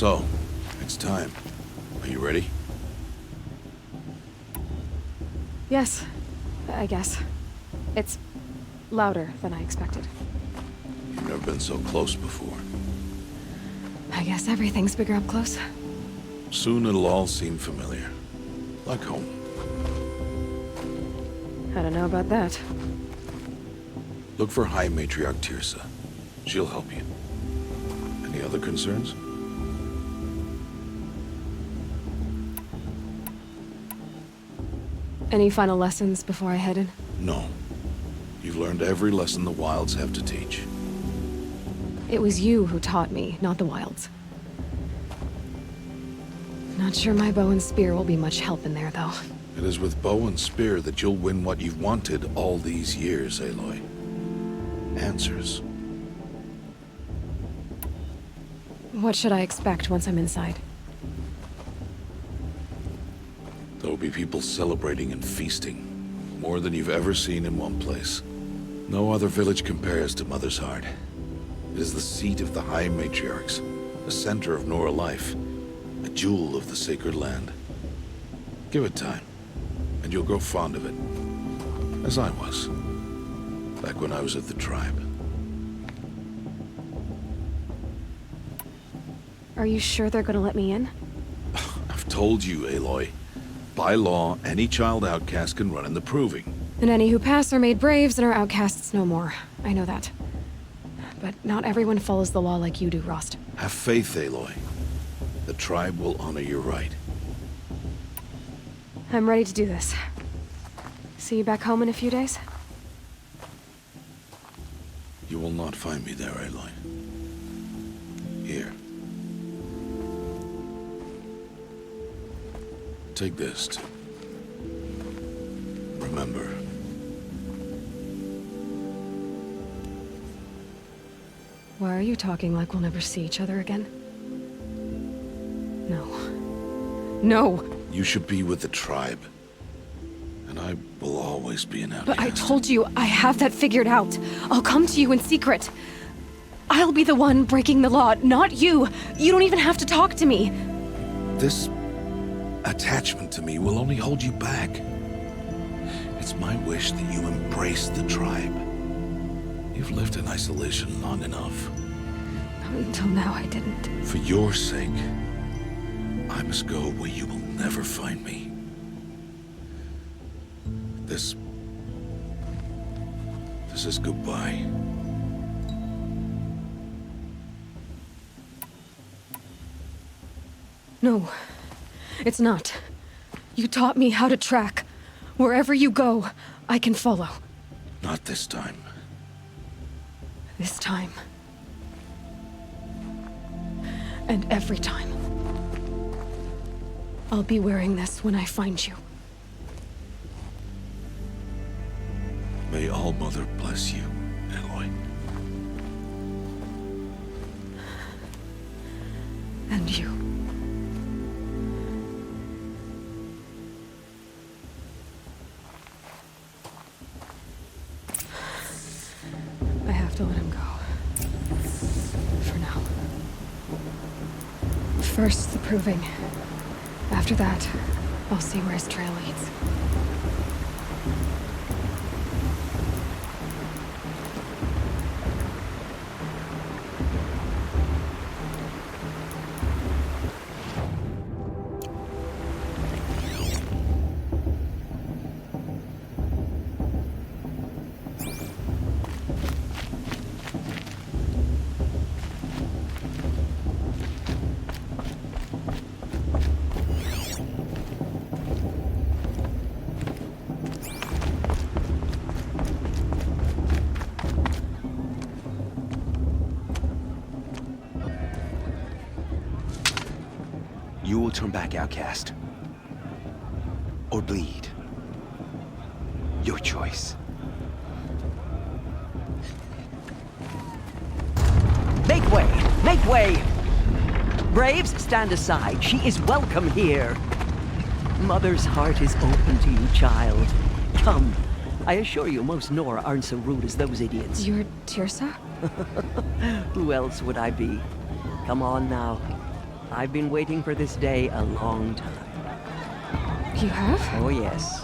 So, it's time. Are you ready? Yes, I guess. It's louder than I expected. You've never been so close before. I guess everything's bigger up close. Soon it'll all seem familiar. Like home. I don't know about that. Look for High Matriarch Teersa. She'll help you. Any other concerns? Any final lessons before I head in? No. You've learned every lesson the Wilds have to teach. It was you who taught me, not the Wilds. Not sure my bow and spear will be much help in there, though. It is with bow and spear that you'll win what you've wanted all these years, Aloy. Answers. What should I expect once I'm inside? There will be people celebrating and feasting. More than you've ever seen in one place. No other village compares to Mother's Heart. It is the seat of the High Matriarchs, the center of Nora life, a jewel of the sacred land. Give it time, and you'll grow fond of it. As I was, back when I was at the tribe. Are you sure they're gonna let me in? I've told you, Aloy. By law, any child outcast can run in the Proving. And any who pass are made braves and are outcasts no more. I know that. But not everyone follows the law like you do, Rost. Have faith, Aloy. The tribe will honor your right. I'm ready to do this. See you back home in a few days? You will not find me there, Aloy. Here. Take this, too. Remember. Why are you talking like we'll never see each other again? No. No! You should be with the tribe. And I will always be an outcast. But I told you, I have that figured out. I'll come to you in secret. I'll be the one breaking the law, not you. You don't even have to talk to me. This attachment to me will only hold you back. It's my wish that you embrace the tribe. You've lived in isolation long enough. Until now, I didn't. For your sake, I must go where you will never find me. This is goodbye. No, it's not. You taught me how to track. Wherever you go, I can follow. Not this time. This time. And every time. I'll be wearing this when I find you. May All-Mother bless you, Aloy. And you. I have to let him go. For now. First, the Proving. After that, I'll see where his trail leads. You will turn back, outcast. Or bleed. Your choice. Make way! Make way! Braves, stand aside. She is welcome here. Mother's heart is open to you, child. Come. I assure you, most Nora aren't so rude as those idiots. You're Teersa? Who else would I be? Come on now. I've been waiting for this day a long time. You have? Oh, yes.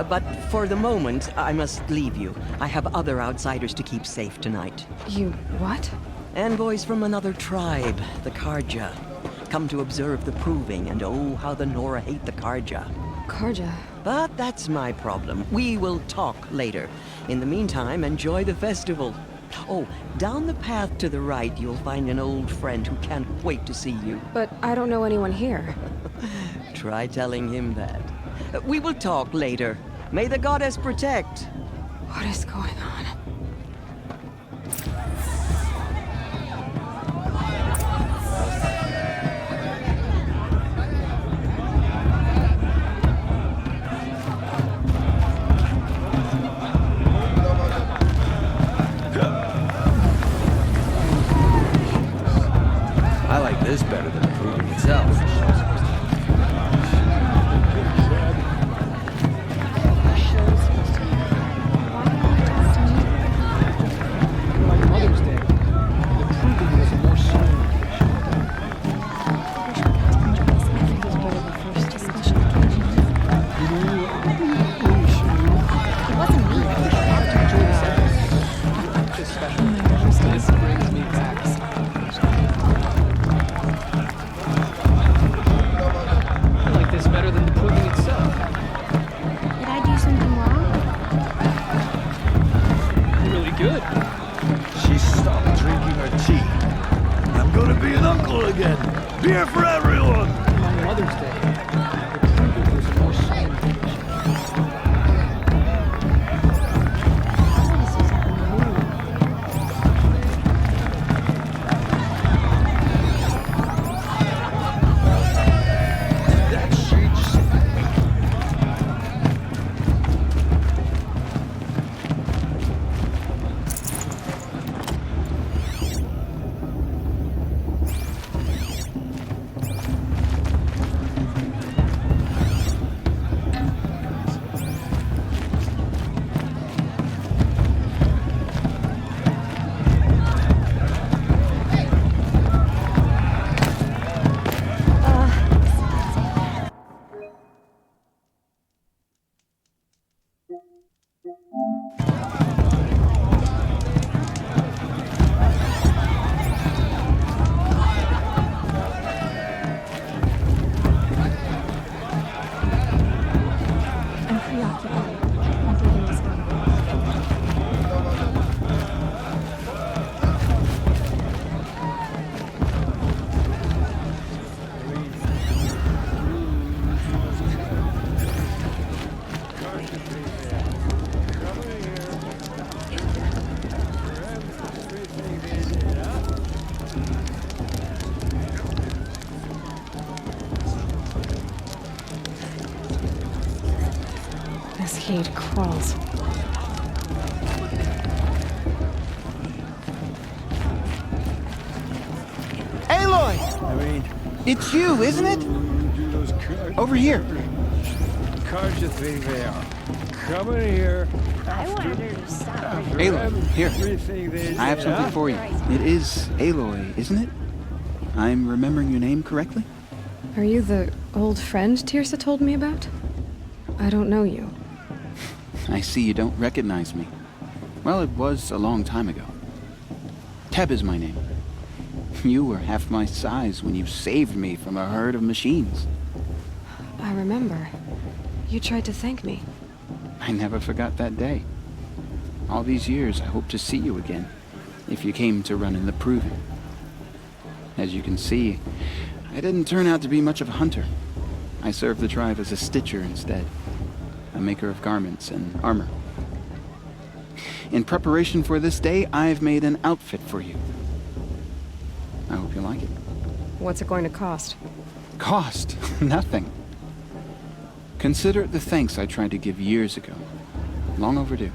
But for the moment, I must leave you. I have other outsiders to keep safe tonight. You what? Envoys from another tribe, the Karja. Come to observe the proving, and oh, how the Nora hate the Karja. Karja. But that's my problem. We will talk later. In the meantime, enjoy the festival. Oh, down the path to the right, you'll find an old friend who can't wait to see you. But I don't know anyone here. Try telling him that. We will talk later. May the goddess protect. What is going on? I like this better than the proving itself. Like Mother's Day, the proving was a more solemn this special. This brings me back. I like this better than the proving itself. Did I do something wrong? Really good. She stopped drinking her tea. I'm gonna be an uncle again. Beer for everyone. On Mother's Day, the proving was a more solemn tradition. That she just... I'm preoccupied. Everything is gone. This heat crawls. Aloy! I mean, It's you, isn't it? do those Over here. cards you think they are. Come in here. I wanted her to stop. Aloy, here. Everything they I have something for you. It is Aloy, isn't it? I'm remembering your name correctly? Are you the old friend Tirsa told me about? I don't know you. I see you don't recognize me. Well, it was a long time ago. Teb is my name. You were half my size when you saved me from a herd of machines. I remember. You tried to thank me. I never forgot that day. All these years, I hope to see you again, if you came to run in the proving. As you can see, I didn't turn out to be much of a hunter. I served the tribe as a stitcher instead, a maker of garments and armor. In preparation for this day, I've made an outfit for you. I hope you like it. What's it going to cost? Cost? Nothing. Consider it the thanks I tried to give years ago. Long overdue.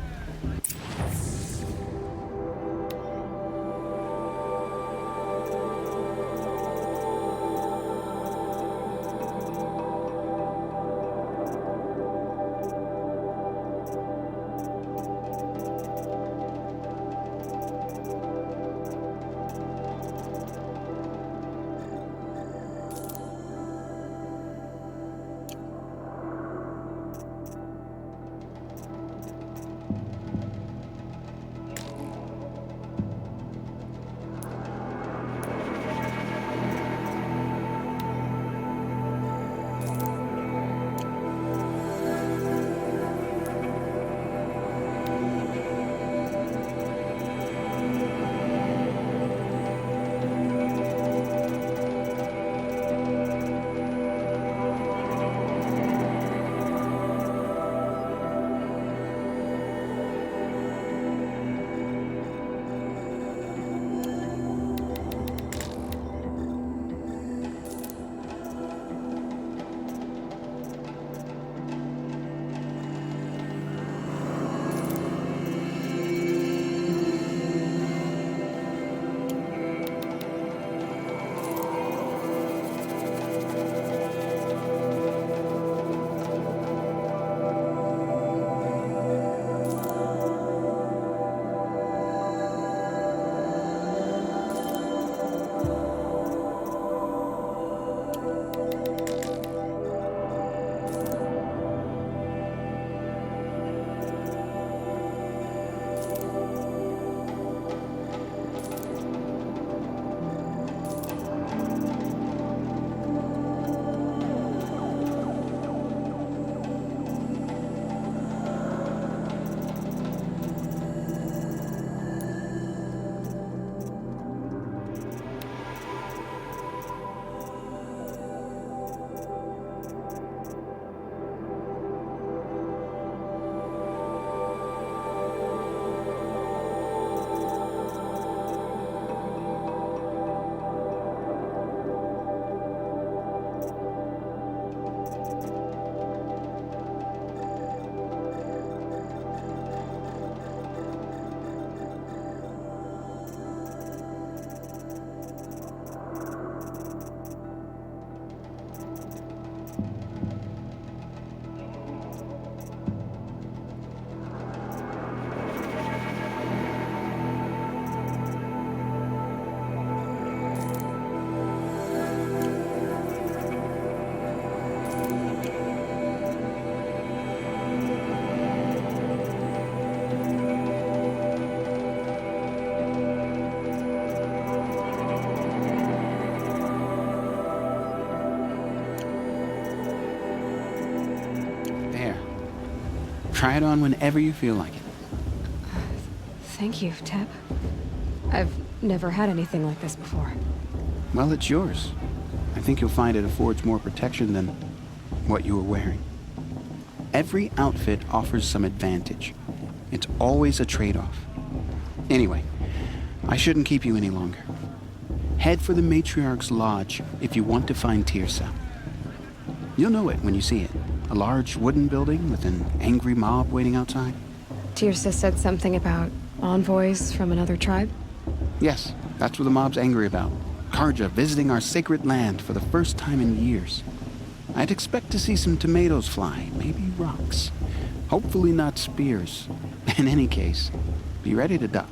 Try it on whenever you feel like it. Thank you, Teb. I've never had anything like this before. Well, it's yours. I think you'll find it affords more protection than what you were wearing. Every outfit offers some advantage. It's always a trade-off. Anyway, I shouldn't keep you any longer. Head for the Matriarch's Lodge if you want to find Tirsa. You'll know it when you see it. A large wooden building with an angry mob waiting outside. Tirsa said something about envoys from another tribe? Yes, that's what the mob's angry about. Karja visiting our sacred land for the first time in years. I'd expect to see some tomatoes fly, maybe rocks. Hopefully not spears. In any case, be ready to duck.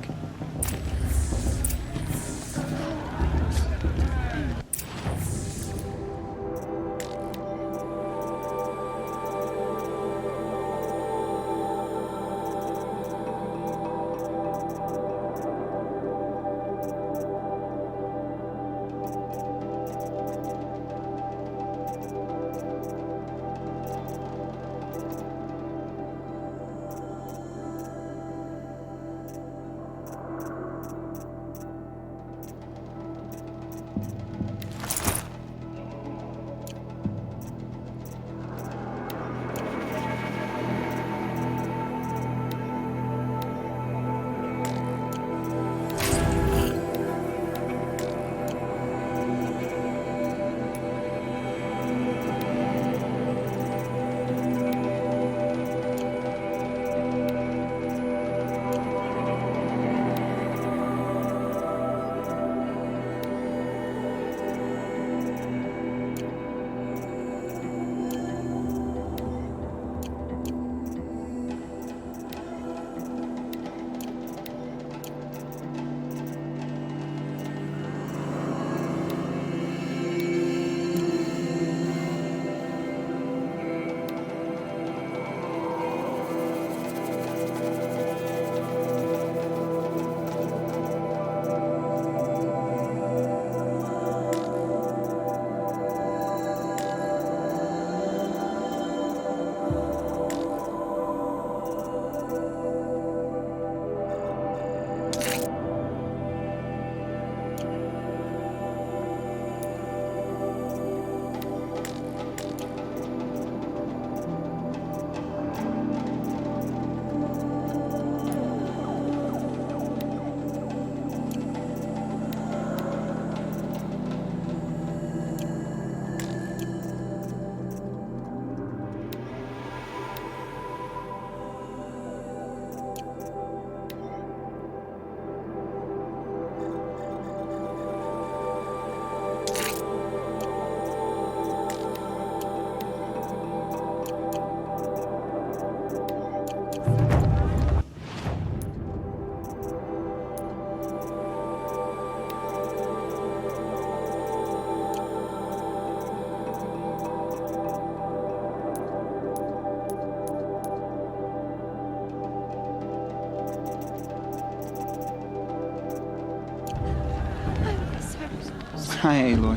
Hi, Aloy.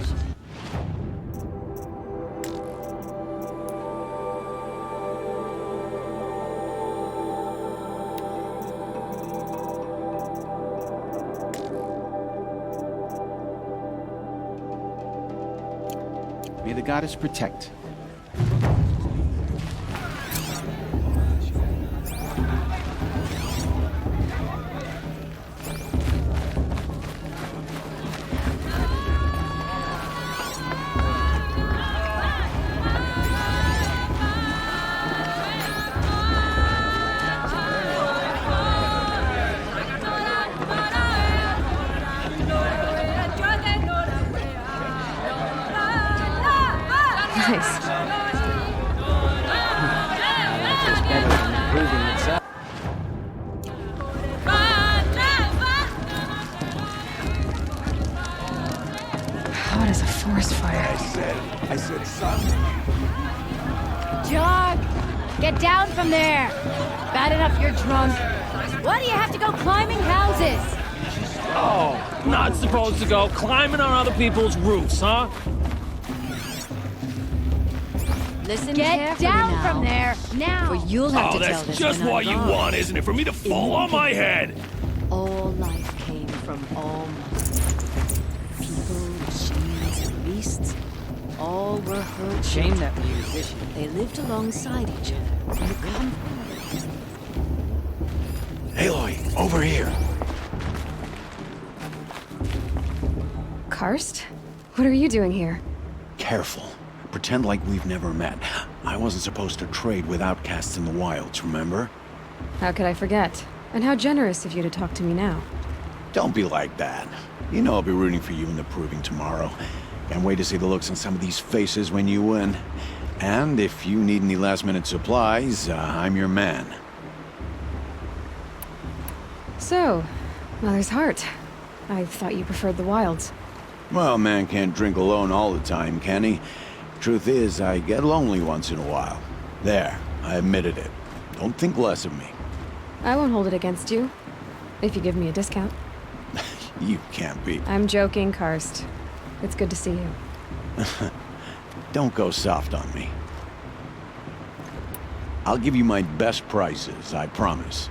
May the goddess protect. Nice. It's better than improving itself. Hot as a forest fire. I said, son. John, get down from there. Bad enough you're drunk. Why do you have to go climbing houses? Oh, not supposed to go climbing on other people's roofs, huh? Listen Get carefully down now, from there, now! or you'll have Oh, to tell that's this just when I'm what you gone. want, isn't it? For me to fall on my head! All life came from all mothers. People, machines, and beasts, all were her Shame children. that musician. They lived alongside each other in the comfort. Aloy, over here. Karst? What are you doing here? Careful. Pretend like we've never met. I wasn't supposed to trade with outcasts in the wilds, remember? How could I forget? And how generous of you to talk to me now. Don't be like that. You know I'll be rooting for you in the proving tomorrow. Can't wait to see the looks on some of these faces when you win. And if you need any last-minute supplies, I'm your man. So, Mother's Heart. I thought you preferred the wilds. Well, man can't drink alone all the time, can he? Truth is, I get lonely once in a while. There, I admitted it. Don't think less of me. I won't hold it against you. If you give me a discount. You can't be. I'm joking, Karst. It's good to see you. Don't go soft on me. I'll give you my best prices, I promise.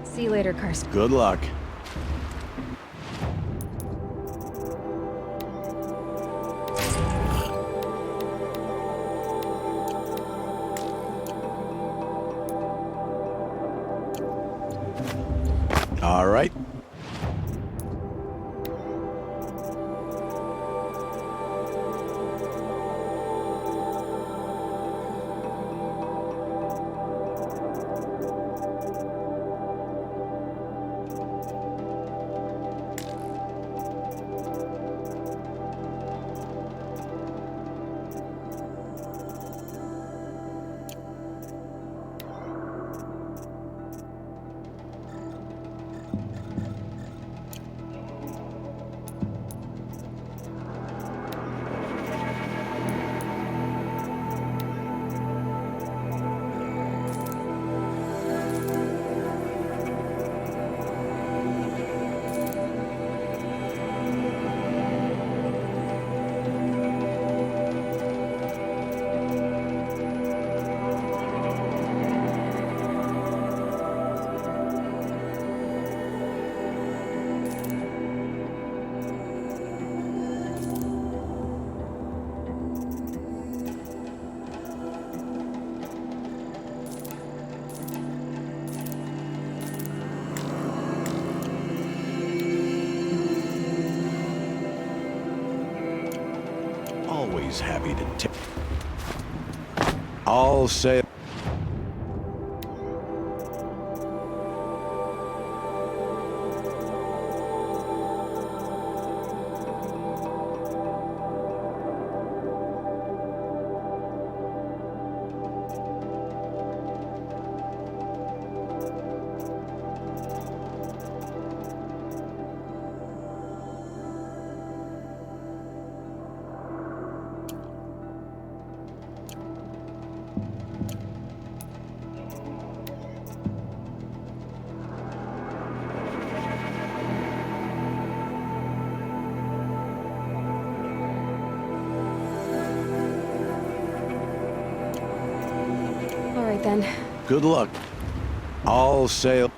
See you later, Karst. Good luck. All right. Always happy to tip. I'll say. All right, then. Good luck. All sail.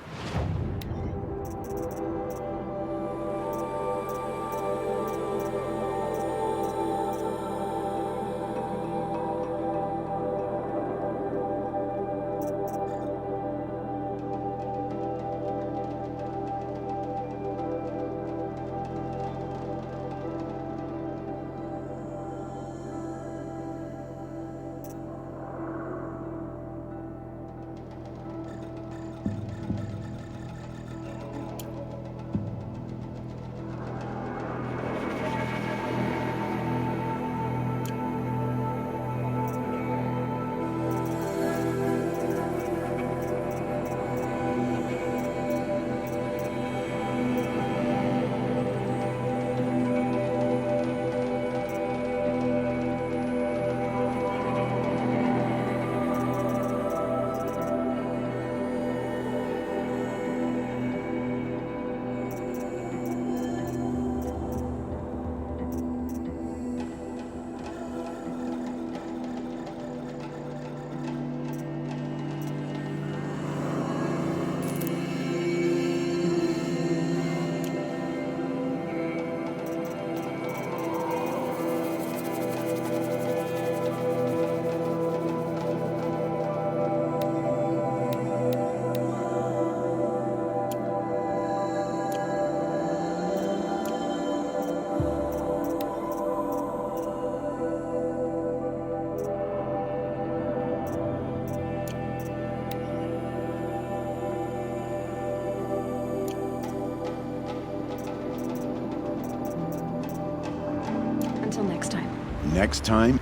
Until next time. Next time.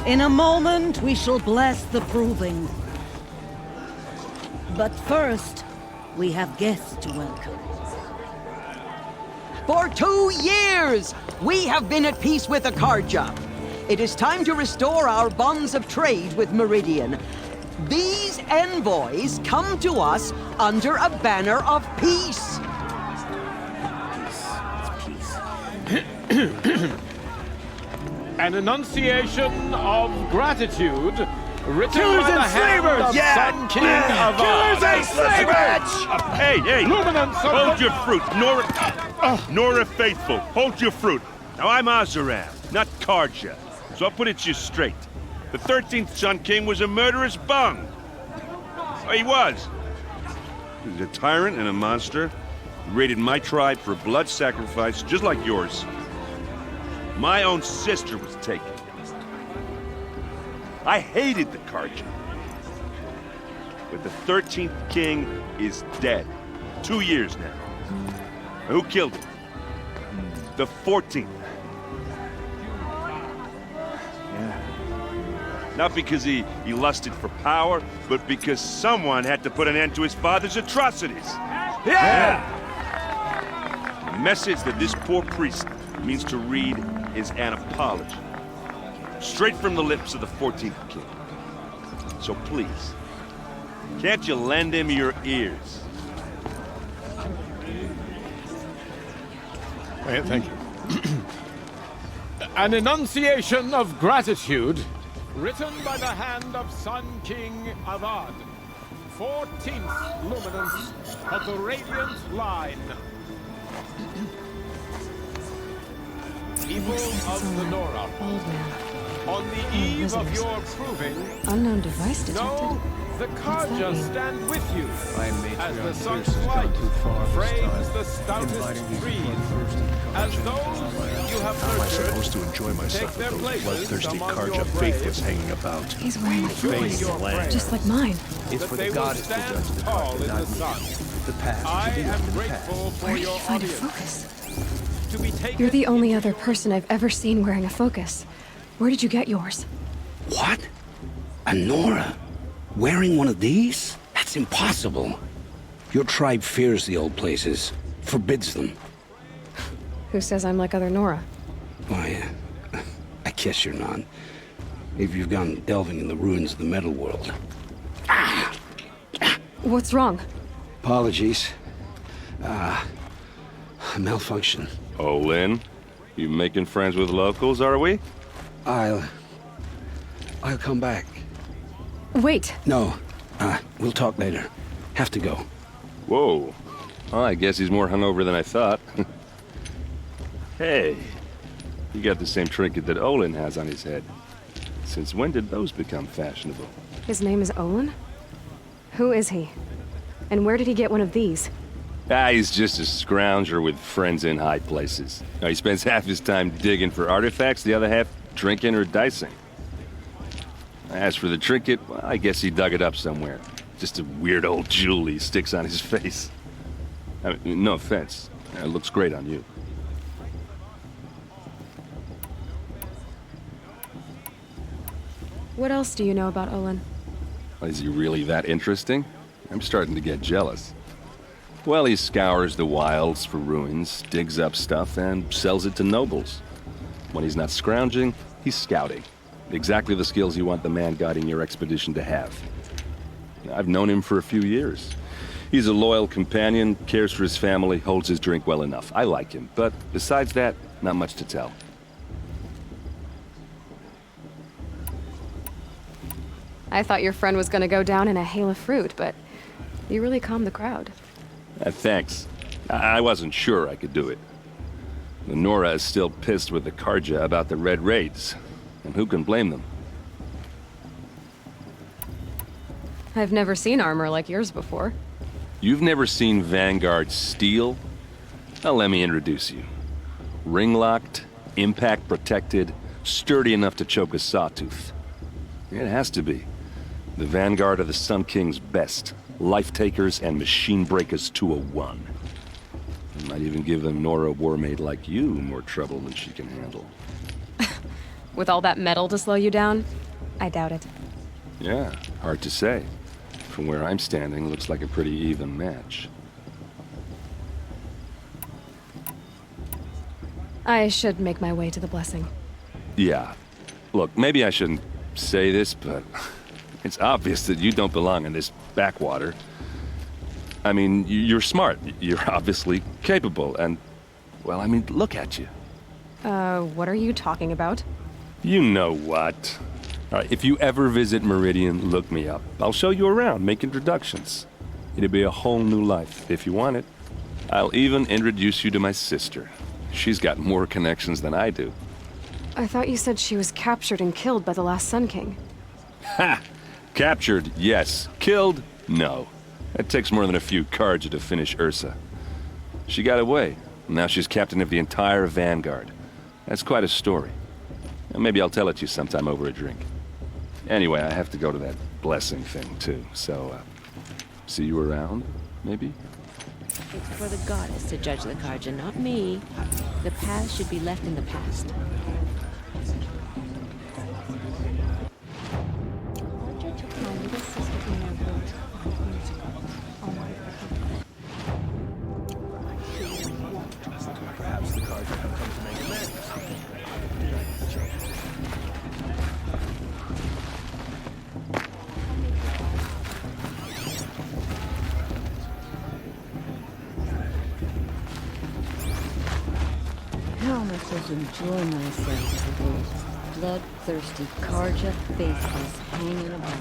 In a moment, we shall bless the proving. But first, we have guests to welcome. For 2 years, we have been at peace with the Carja. It is time to restore our bonds of trade with Meridian. These envoys come to us under a banner of peace. An enunciation of gratitude written Killers by the and hand slavers! of Yeah! Sun King Yeah! of Killers and slavers! Hey! Luminance hold your fruit, Nora Faithful, hold your fruit. Now I'm Azaram, not Carja, so I'll put it to you straight. The 13th Sun King was a murderous bung. Oh, he was. He was a tyrant and a monster. He raided my tribe for blood sacrifice, just like yours. My own sister was taken. I hated the Carja. But the 13th king is dead. 2 years now. And who killed him? The 14th. Not because he lusted for power, but because someone had to put an end to his father's atrocities. Yeah! The message that this poor priest means to read is an apology. Straight from the lips of the 14th king. So please, can't you lend him your ears? Thank you. An enunciation of gratitude written by the hand of Sun King Avad, 14th luminance of the Radiant Line. People of the Nora, Old man. on the eve of your proving, Unknown device detected. know the that Carja mean? stand with you I as am the Matriarch sun's Pierce has light gone too far this frames time, the stoutest inviting these trees. bloodthirsty As Carja those into my land. you have How am I nurtured, supposed to enjoy myself take their with those places bloodthirsty among Carja your faithless braves. hanging about? He's wearing a Join focus, your braves. just like mine. It's that for they the will goddess to stand judge the tall Carja, in not the me. sun. The past I should be am left in the grateful past. for Where did your you find a audience. focus? To be taken You're the only into other person I've ever seen wearing a focus. Where did you get yours? What? A Nora? Wearing one of these? That's impossible. Your tribe fears the old places, forbids them. Who says I'm like other Nora? Why, I guess you're not. If you've gone delving in the ruins of the metal world. What's wrong? Apologies. Malfunction. Oh, Lynn, you making friends with locals, are we? I'll come back. Wait. No, we'll talk later. Have to go. Whoa. Well, I guess he's more hungover than I thought. Hey, you got the same trinket that Olin has on his head. Since when did those become fashionable? His name is Olin? Who is he? And where did he get one of these? He's just a scrounger with friends in high places. Now, he spends half his time digging for artifacts, the other half drinking or dicing. As for the trinket, well, I guess he dug it up somewhere. Just a weird old jewel he sticks on his face. I mean, no offense. It looks great on you. What else do you know about Olin? Is he really that interesting? I'm starting to get jealous. Well, he scours the wilds for ruins, digs up stuff, and sells it to nobles. When he's not scrounging, he's scouting. Exactly the skills you want the man guiding your expedition to have. I've known him for a few years. He's a loyal companion, cares for his family, holds his drink well enough. I like him, but besides that, not much to tell. I thought your friend was gonna go down in a hail of fruit, but you really calmed the crowd. Thanks. I wasn't sure I could do it. The Nora is still pissed with the Carja about the Red Raids, and who can blame them? I've never seen armor like yours before. You've never seen Vanguard steel? Well, let me introduce you. Ring-locked, impact-protected, sturdy enough to choke a sawtooth. It has to be. The Vanguard are the Sun King's best. Life-takers and machine-breakers to a one. Might even give a Nora war-maid like you more trouble than she can handle. With all that metal to slow you down? I doubt it. Yeah, hard to say. From where I'm standing, looks like a pretty even match. I should make my way to the blessing. Yeah. Look, maybe I shouldn't say this, but it's obvious that you don't belong in this backwater. I mean, you're smart. You're obviously capable, and, well, I mean, look at you. What are you talking about? You know what. All right, if you ever visit Meridian, look me up. I'll show you around, make introductions. It'll be a whole new life, if you want it. I'll even introduce you to my sister. She's got more connections than I do. I thought you said she was captured and killed by the last Sun King. Ha! Captured, yes. Killed, no. It takes more than a few Carja to finish Ursa. She got away. Now she's captain of the entire Vanguard. That's quite a story. And maybe I'll tell it to you sometime over a drink. Anyway, I have to go to that blessing thing, too. So, see you around, maybe? It's for the goddess to judge the Carja, not me. The past should be left in the past. Perhaps the Carja have come to make amends. How am I supposed to enjoy myself with those bloodthirsty Carja faces hanging about?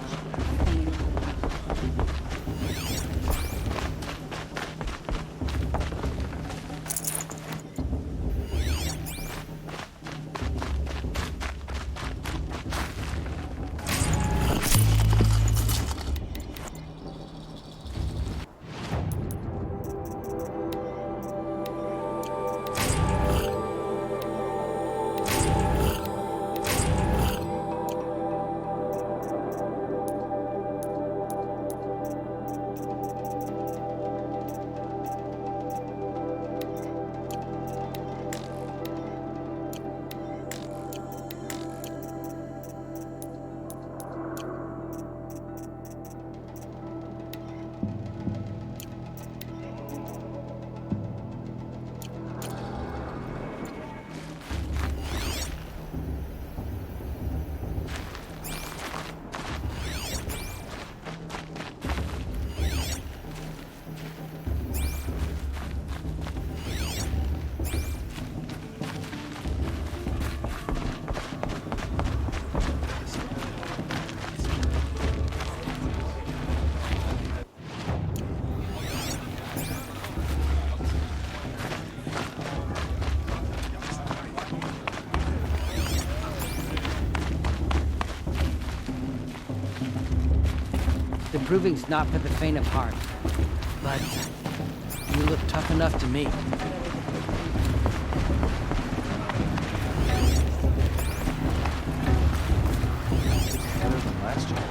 The proving's not for the faint of heart, but you look tough enough to me. Better than last year.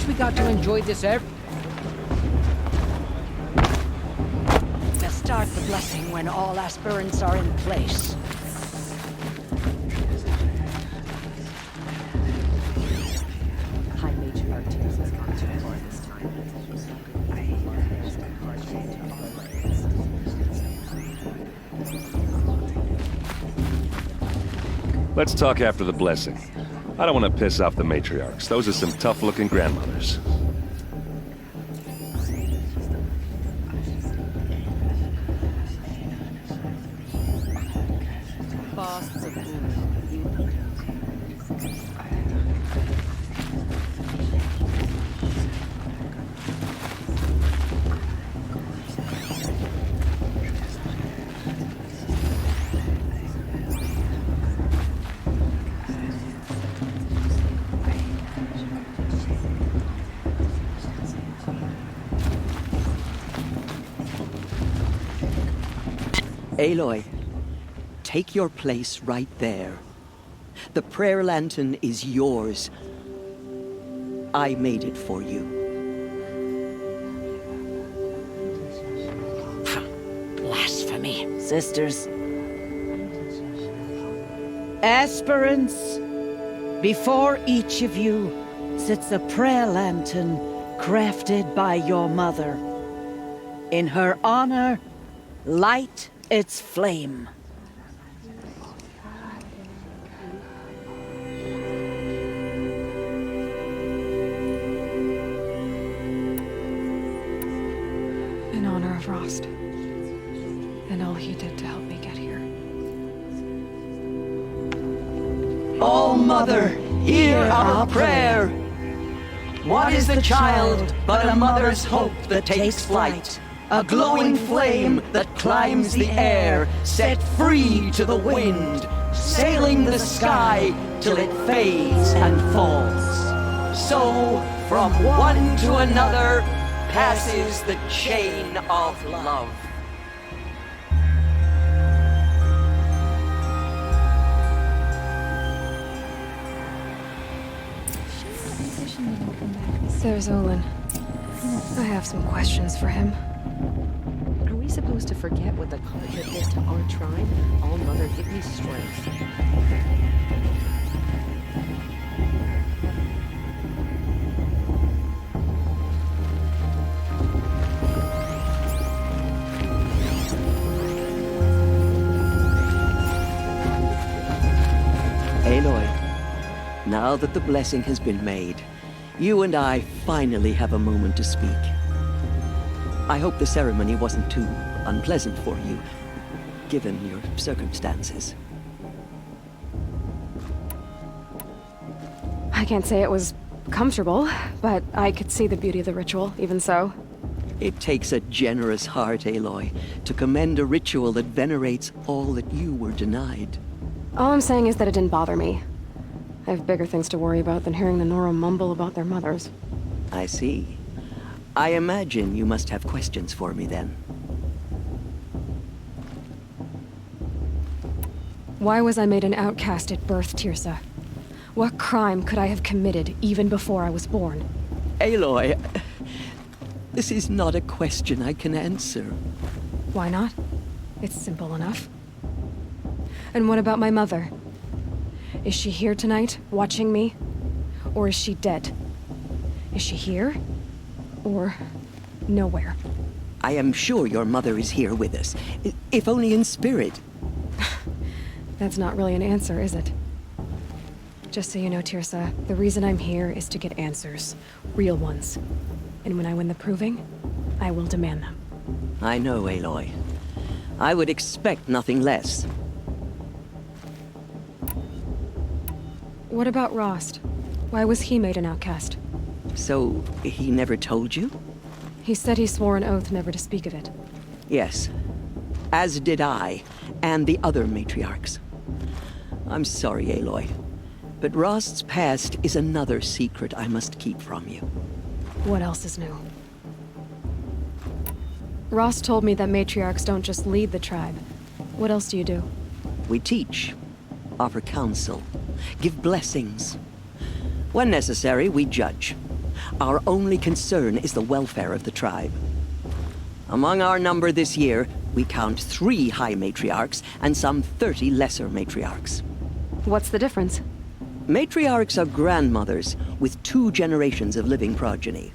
guess we got to enjoy this Let's start the blessing when all aspirants are in place. High Matriarch has gone too far this time. Let's talk after the blessing. I don't want to piss off the matriarchs. Those are some tough-looking grandmothers. Aloy, take your place right there. The prayer lantern is yours. I made it for you. Blasphemy. Sisters. Aspirants, before each of you sits a prayer lantern crafted by your mother. In her honor, light its flame. In honor of Rost. And all he did to help me get here. Oh, Mother, hear our prayer. What is the child but a mother's hope that takes flight? A glowing flame that climbs the air, set free to the wind, sailing the sky till it fades and falls. So, from one to another, passes the chain of love. There's Olin. I have some questions for him. Are we supposed to forget what the Carja did to our tribe? All Mother, give me strength. Aloy, now that the blessing has been made, you and I finally have a moment to speak. I hope the ceremony wasn't too unpleasant for you, given your circumstances. I can't say it was comfortable, but I could see the beauty of the ritual, even so. It takes a generous heart, Aloy, to commend a ritual that venerates all that you were denied. All I'm saying is that it didn't bother me. I have bigger things to worry about than hearing the Nora mumble about their mothers. I see. I imagine you must have questions for me then. Why was I made an outcast at birth, Tirsa? What crime could I have committed even before I was born? Aloy, this is not a question I can answer. Why not? It's simple enough. And what about my mother? Is she here tonight, watching me? Or is she dead? Is she here? Or nowhere? I am sure your mother is here with us, if only in spirit. That's not really an answer, is it? Just so you know, Tirsa, the reason I'm here is to get answers. Real ones. And when I win the proving, I will demand them. I know, Aloy. I would expect nothing less. What about Rost? Why was he made an outcast? So, he never told you? He said he swore an oath never to speak of it. Yes. As did I, and the other matriarchs. I'm sorry, Aloy, but Rost's past is another secret I must keep from you. What else is new? Rost told me that matriarchs don't just lead the tribe. What else do you do? We teach, offer counsel, give blessings. When necessary, we judge. Our only concern is the welfare of the tribe. Among our number this year, we count 3 High Matriarchs and some 30 Lesser Matriarchs. What's the difference? Matriarchs are grandmothers with 2 generations of living progeny.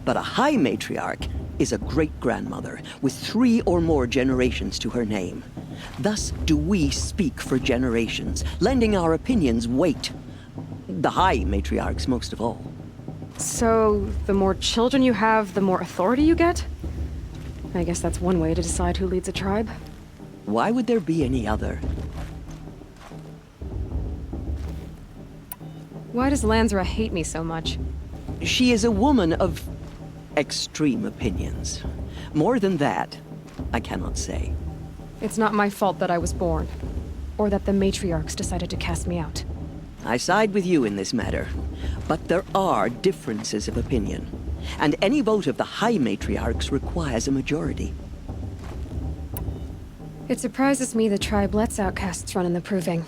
But a High Matriarch is a great-grandmother with 3 or more generations to her name. Thus do we speak for generations, lending our opinions weight. The High Matriarchs most of all. So, the more children you have, the more authority you get? I guess that's one way to decide who leads a tribe. Why would there be any other? Why does Lansra hate me so much? She is a woman of extreme opinions. More than that, I cannot say. It's not my fault that I was born, or that the matriarchs decided to cast me out. I side with you in this matter, but there are differences of opinion, and any vote of the High Matriarchs requires a majority. It surprises me the tribe lets outcasts run in the Proving.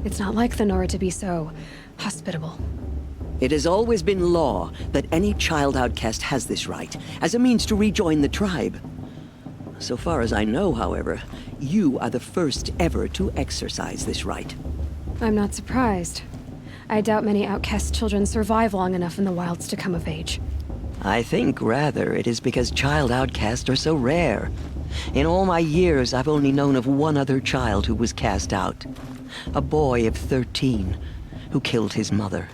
It's not like the Nora to be so hospitable. It has always been law that any child outcast has this right, as a means to rejoin the tribe. So far as I know, however, you are the first ever to exercise this right. I'm not surprised. I doubt many outcast children survive long enough in the wilds to come of age. I think, rather, it is because child outcasts are so rare. In all my years, I've only known of one other child who was cast out. A boy of 13, who killed his mother.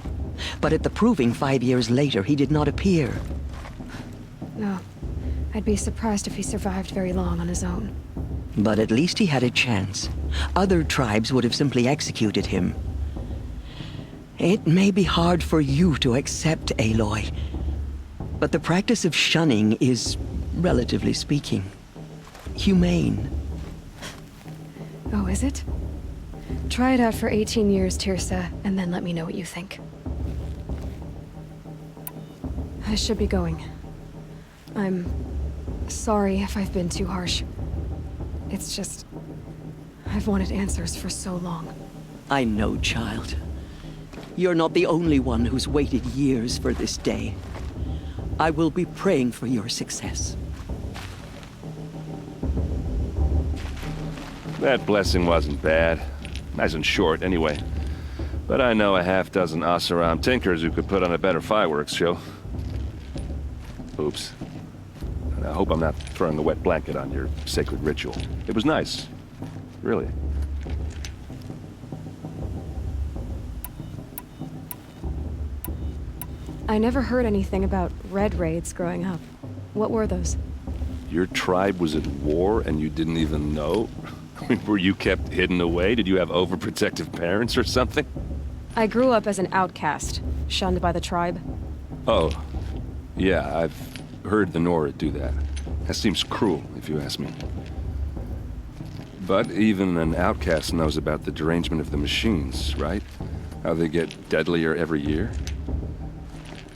But at the Proving 5 years later, he did not appear. No. I'd be surprised if he survived very long on his own. But at least he had a chance. Other tribes would have simply executed him. It may be hard for you to accept, Aloy, but the practice of shunning is, relatively speaking, humane. Oh, is it? Try it out for 18 years, Tirsa, and then let me know what you think. I should be going. I'm sorry if I've been too harsh. It's just... I've wanted answers for so long. I know, child. You're not the only one who's waited years for this day. I will be praying for your success. That blessing wasn't bad. Nice and short, anyway. But I know a half-dozen Oseram tinkers who could put on a better fireworks show. Oops. I hope I'm not throwing a wet blanket on your sacred ritual. It was nice. Really. I never heard anything about Red Raids growing up. What were those? Your tribe was at war and you didn't even know? I mean, were you kept hidden away? Did you have overprotective parents or something? I grew up as an outcast, shunned by the tribe. Oh. Yeah, I've heard the Nora do that. That seems cruel, if you ask me. But even an outcast knows about the derangement of the machines, right? How they get deadlier every year?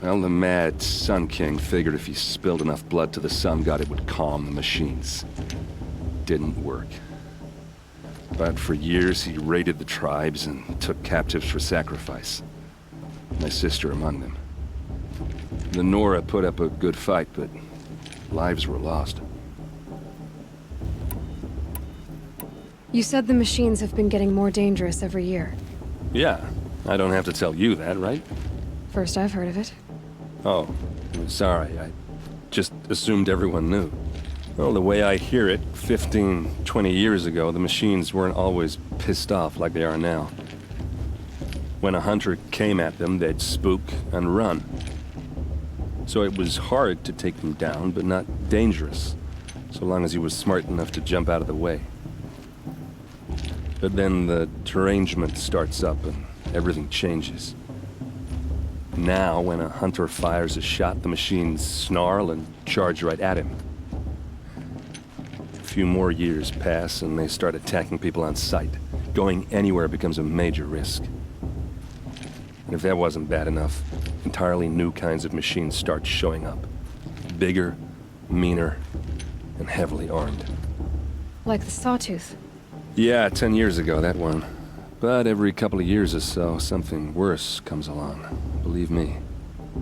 Well, the mad Sun King figured if he spilled enough blood to the Sun God, it would calm the machines. Didn't work. But for years, he raided the tribes and took captives for sacrifice. My sister among them. The Nora put up a good fight, but lives were lost. You said the machines have been getting more dangerous every year. Yeah, I don't have to tell you that, right? First I've heard of it. Oh, sorry. I just assumed everyone knew. Well, the way I hear it, 15, 20 years ago, the machines weren't always pissed off like they are now. When a hunter came at them, they'd spook and run. So it was hard to take them down, but not dangerous, so long as he was smart enough to jump out of the way. But then the derangement starts up and everything changes. Now, when a hunter fires a shot, the machines snarl and charge right at him. A few more years pass and they start attacking people on sight. Going anywhere becomes a major risk. And if that wasn't bad enough, entirely new kinds of machines start showing up. Bigger, meaner, and heavily armed. Like the Sawtooth. Yeah, 10 years ago, that one. But every couple of years or so, something worse comes along. Believe me.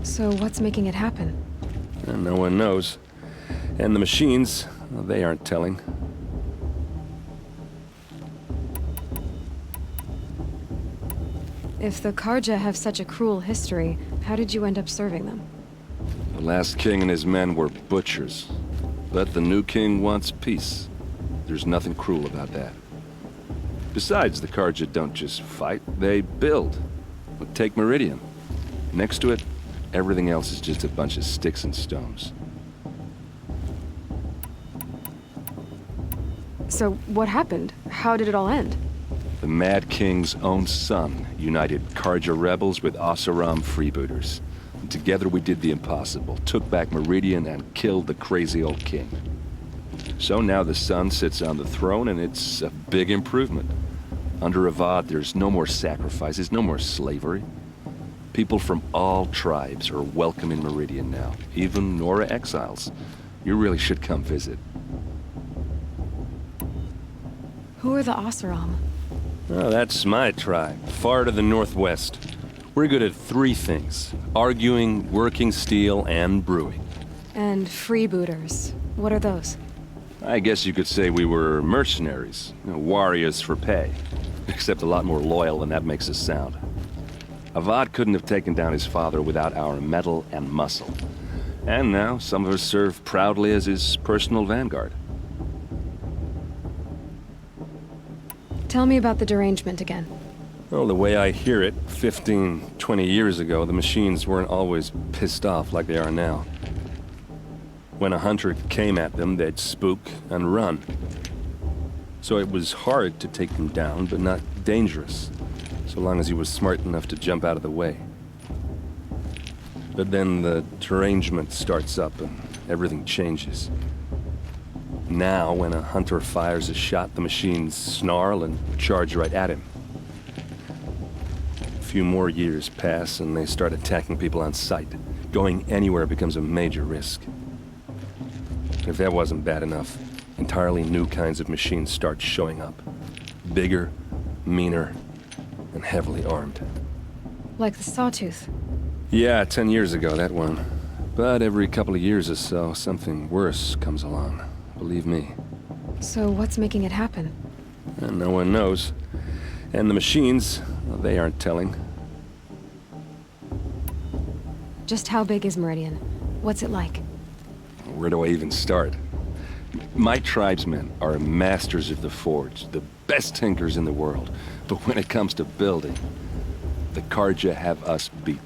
So what's making it happen? And no one knows. And the machines, well, they aren't telling. If the Karja have such a cruel history, how did you end up serving them? The last king and his men were butchers. But the new king wants peace. There's nothing cruel about that. Besides, the Karja don't just fight, they build. But take Meridian. Next to it, everything else is just a bunch of sticks and stones. So what happened? How did it all end? The Mad King's own son united Karja rebels with Oseram freebooters. And together we did the impossible, took back Meridian and killed the crazy old king. So now the son sits on the throne and it's a big improvement. Under Avad, there's no more sacrifices, no more slavery. People from all tribes are welcome in Meridian now, even Nora exiles. You really should come visit. Who are the Oseram? Oh, that's my tribe, far to the northwest. We're good at three things: arguing, working steel, and brewing. And freebooters. What are those? I guess you could say we were mercenaries, warriors for pay. Except a lot more loyal than that makes us sound. Avad couldn't have taken down his father without our metal and muscle. And now some of us serve proudly as his personal vanguard. Tell me about the derangement again. Well, the way I hear it, 15, 20 years ago, the machines weren't always pissed off like they are now. When a hunter came at them, they'd spook and run. So it was hard to take them down, but not dangerous, so long as he was smart enough to jump out of the way. But then the derangement starts up and everything changes. Now, when a hunter fires a shot, the machines snarl and charge right at him. A few more years pass and they start attacking people on sight. Going anywhere becomes a major risk. If that wasn't bad enough, entirely new kinds of machines start showing up. Bigger, meaner, and heavily armed. Like the Sawtooth. Yeah, 10 years ago, that one. But every couple of years or so, something worse comes along. Believe me. So what's making it happen? And no one knows. And the machines, well, they aren't telling. Just how big is Meridian? What's it like? Where do I even start? My tribesmen are masters of the forge, the best tinkers in the world. But when it comes to building, the Karja have us beat.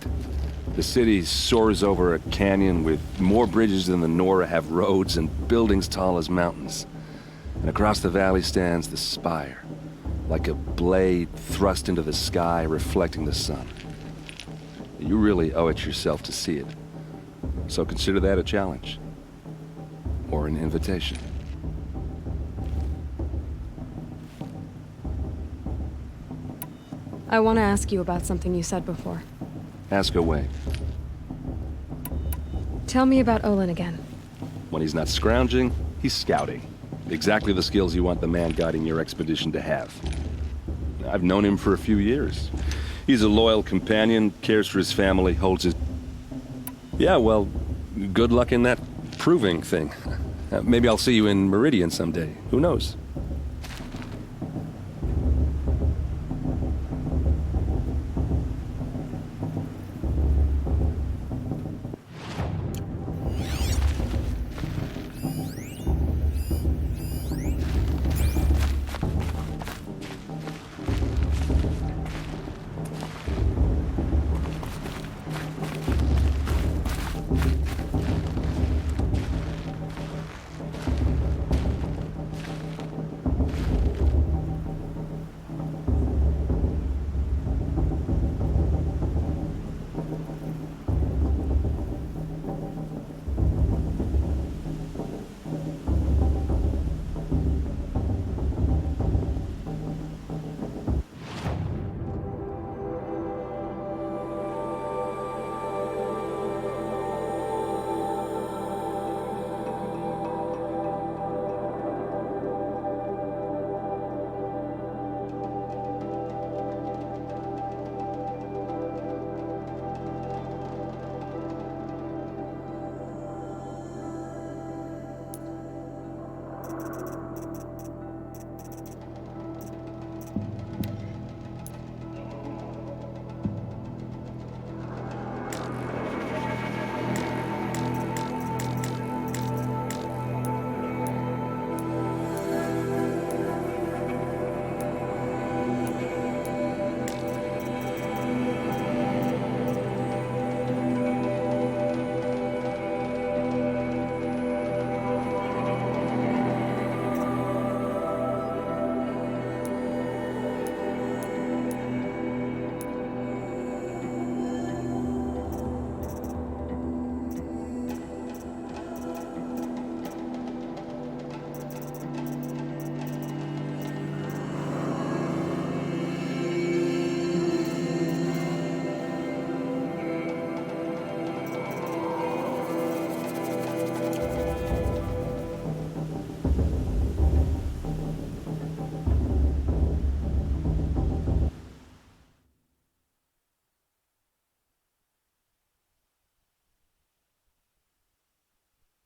The city soars over a canyon with more bridges than the Nora have roads and buildings tall as mountains. And across the valley stands the spire, like a blade thrust into the sky reflecting the sun. You really owe it yourself to see it. So consider that a challenge. Or an invitation. I want to ask you about something you said before. Ask away. Tell me about Olin again. When he's not scrounging, he's scouting. Exactly the skills you want the man guiding your expedition to have. I've known him for a few years. He's a loyal companion, cares for his family, holds his... Yeah, well, good luck in that proving thing. Maybe I'll see you in Meridian someday. Who knows?